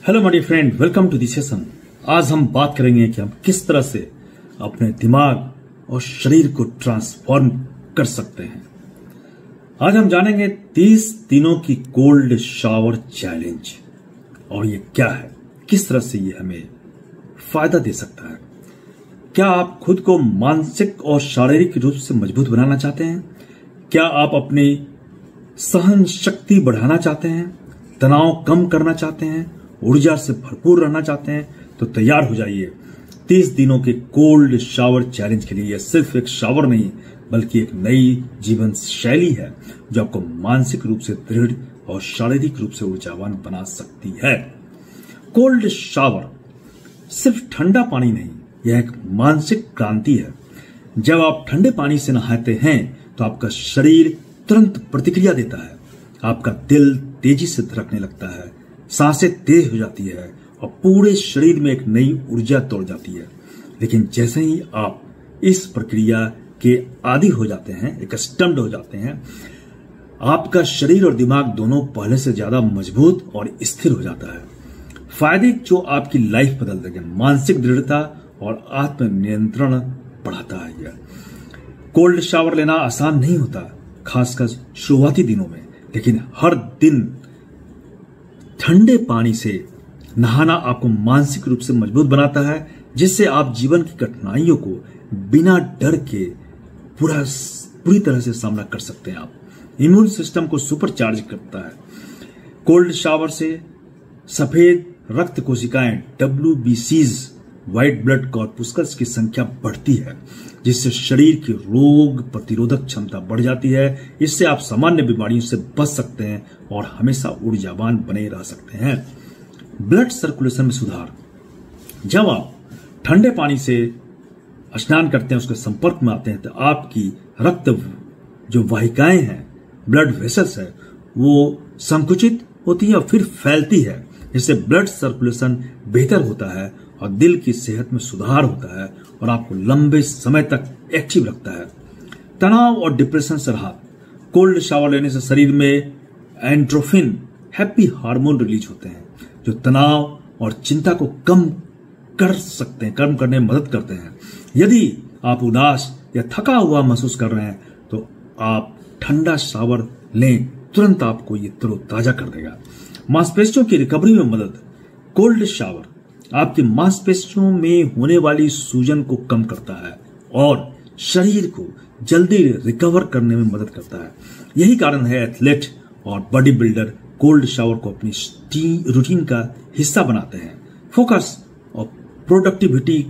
Hello my dear friend, welcome to the session. आज हम बात करेंगे कि हम किस तरह से अपने दिमाग और शरीर को ट्रांसफॉर्म कर सकते हैं। आज हम जानेंगे 30 दिनों की कोल्ड शावर चैलेंज और ये क्या है, किस तरह से ये हमें फायदा दे सकता है। क्या आप खुद को मानसिक और शारीरिक रूप से मजबूत बनाना चाहते हैं? क्या आप अपनी सहन शक्ति बढ़ाना चाहते हैं? तनाव कम करना चाहते हैं? ऊर्जा से भरपूर रहना चाहते हैं? तो तैयार हो जाइए 30 दिनों के कोल्ड शावर चैलेंज के लिए। यह सिर्फ एक शावर नहीं बल्कि एक नई जीवन शैली है जो आपको मानसिक रूप से दृढ़ और शारीरिक रूप से ऊर्जावान बना सकती है। कोल्ड शावर सिर्फ ठंडा पानी नहीं, यह एक मानसिक क्रांति है। जब आप ठंडे पानी से नहाते हैं तो आपका शरीर तुरंत प्रतिक्रिया देता है। आपका दिल तेजी से धड़कने लगता है, सांसें तेज हो जाती है और पूरे शरीर में एक नई ऊर्जा दौड़ जाती है। लेकिन जैसे ही आप इस प्रक्रिया के आदी हो जाते हैं, एक स्टम्ड हो जाते हैं, आपका शरीर और दिमाग दोनों पहले से ज्यादा मजबूत और स्थिर हो जाता है। फायदे जो आपकी लाइफ बदल देंगे, मानसिक दृढ़ता और आत्मनियंत्रण बढ़ाता है। यह कोल्ड शावर लेना आसान नहीं होता, खासकर शुरुआती दिनों में, लेकिन हर दिन ठंडे पानी से नहाना आपको मानसिक रूप से मजबूत बनाता है, जिससे आप जीवन की कठिनाइयों को बिना डर के पूरी तरह से सामना कर सकते हैं। आप इम्यून सिस्टम को सुपरचार्ज करता है। कोल्ड शावर से सफेद रक्त कोशिकाएं WBCs व्हाइट ब्लड कॉर्पुस्कल्स की संख्या बढ़ती है, जिससे शरीर की रोग प्रतिरोधक क्षमता बढ़ जाती है। इससे आप सामान्य बीमारियों से बच सकते हैं और हमेशा ऊर्जावान बने रह सकते हैं। ब्लड सर्कुलेशन में सुधार। जब आप ठंडे पानी से स्नान करते हैं, उसके संपर्क में आते हैं, तो आपकी रक्त जो वाहिकाएं हैं, ब्लड वेसल्स है, वो संकुचित होती है और फिर फैलती है। इससे ब्लड सर्कुलेशन बेहतर होता है और दिल की सेहत में सुधार होता है और आपको लंबे समय तक एक्टिव रखता है। तनाव और डिप्रेशन से राहत। कोल्ड शावर लेने से शरीर में एंड्रोफिन, हैप्पी हार्मोन रिलीज होते हैं, जो तनाव और चिंता को कम करने में मदद करते हैं। यदि आप उदास या थका हुआ महसूस कर रहे हैं तो आप ठंडा शावर लें, तुरंत आपको ये तरोताजा कर देगा। मांसपेशियों की रिकवरी में मदद। कोल्ड शावर आपकी मांसपेशियों में होने वाली सूजन को कम करता है और शरीर को जल्दी रिकवर करने में मदद करता है। यही कारण है एथलीट और बॉडी बिल्डर कोल्ड शावर को अपनी रूटीन का हिस्सा बनाते हैं। फोकस और प्रोडक्टिविटी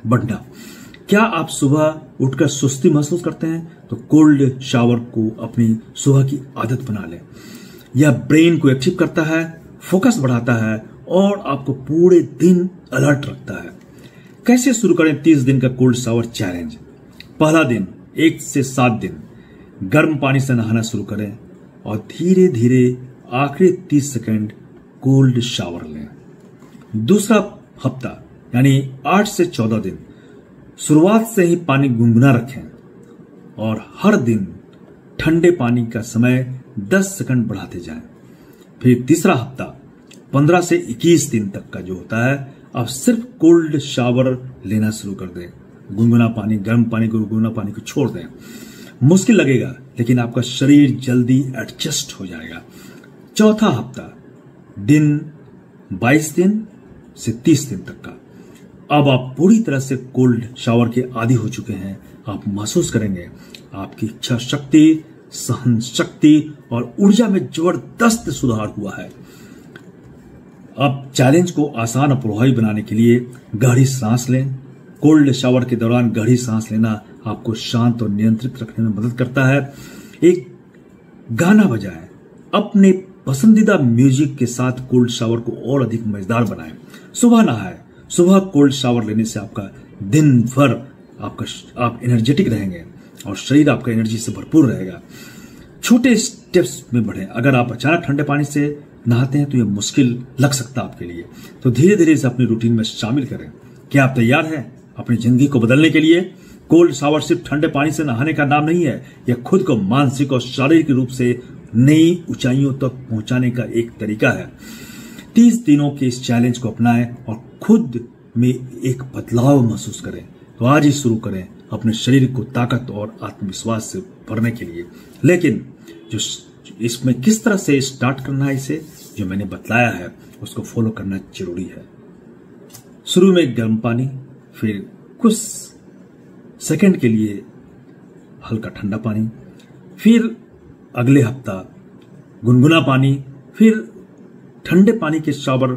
बढ़ना। क्या आप सुबह उठकर सुस्ती महसूस करते हैं? तो कोल्ड शावर को अपनी सुबह की आदत बना लें। यह ब्रेन को एक्टिव करता है, फोकस बढ़ाता है और आपको पूरे दिन अलर्ट रखता है। कैसे शुरू करें 30 दिन का कोल्ड शावर चैलेंज? पहला दिन 1 से 7 दिन गर्म पानी से नहाना शुरू करें और धीरे धीरे आखिरी 30 सेकंड कोल्ड शावर लें। दूसरा हफ्ता यानी 8 से 14 दिन शुरुआत से ही पानी गुनगुना रखें और हर दिन ठंडे पानी का समय 10 सेकंड बढ़ाते जाएं। फिर तीसरा हफ्ता 15 से 21 दिन तक का जो होता है, आप सिर्फ कोल्ड शावर लेना शुरू कर दें। गुनगुना पानी, गर्म पानी को, गुनगुना पानी को छोड़ दें। मुश्किल लगेगा लेकिन आपका शरीर जल्दी एडजस्ट हो जाएगा। चौथा हफ्ता दिन 22 दिन से 30 दिन तक का। अब आप पूरी तरह से कोल्ड शावर के आदी हो चुके हैं। आप महसूस करेंगे आपकी इच्छा शक्ति, सहन शक्ति और ऊर्जा में जबरदस्त सुधार हुआ है। अब चैलेंज को आसान और प्रभावी बनाने के लिए गहरी सांस लें। कोल्ड शावर के दौरान गहरी सांस लेना आपको शांत और नियंत्रित रखने में मदद करता है। एक गाना बजाएं, अपने पसंदीदा म्यूजिक के साथ कोल्ड शावर को और अधिक मजेदार बनाएं। सुबह नहाएं। सुबह कोल्ड शावर लेने से आपका दिन भर आप एनर्जेटिक रहेंगे और शरीर आपका एनर्जी से भरपूर रहेगा। छोटे स्टेप्स में बढ़ें। अगर आप अचानक ठंडे पानी से नहाते हैं तो यह मुश्किल लग सकता है आपके लिए, तो धीरे धीरे इसे अपनी रूटीन में शामिल करें। क्या आप तैयार हैं अपनी जिंदगी को बदलने के लिए? कोल्ड शावर सिर्फ ठंडे पानी से नहाने का नाम नहीं है, यह खुद को मानसिक और शारीरिक रूप से नई ऊंचाइयों तक पहुंचाने का एक तरीका है। 30 दिनों के इस चैलेंज को अपनाएं और खुद में एक बदलाव महसूस करें। तो आज ही शुरू करें अपने शरीर को ताकत और आत्मविश्वास से भरने के लिए। लेकिन जो इसमें किस तरह से स्टार्ट करना है, इसे जो मैंने बतलाया है उसको फॉलो करना जरूरी है। शुरू में गर्म पानी, फिर कुछ सेकंड के लिए हल्का ठंडा पानी, फिर अगले हफ्ता गुनगुना पानी, फिर ठंडे पानी के शावर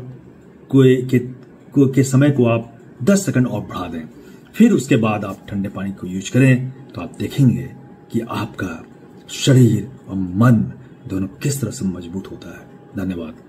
के समय को आप 10 सेकंड और बढ़ा दें। फिर उसके बाद आप ठंडे पानी को यूज करें तो आप देखेंगे कि आपका शरीर और मन दोनों किस तरह से मजबूत होता है। धन्यवाद।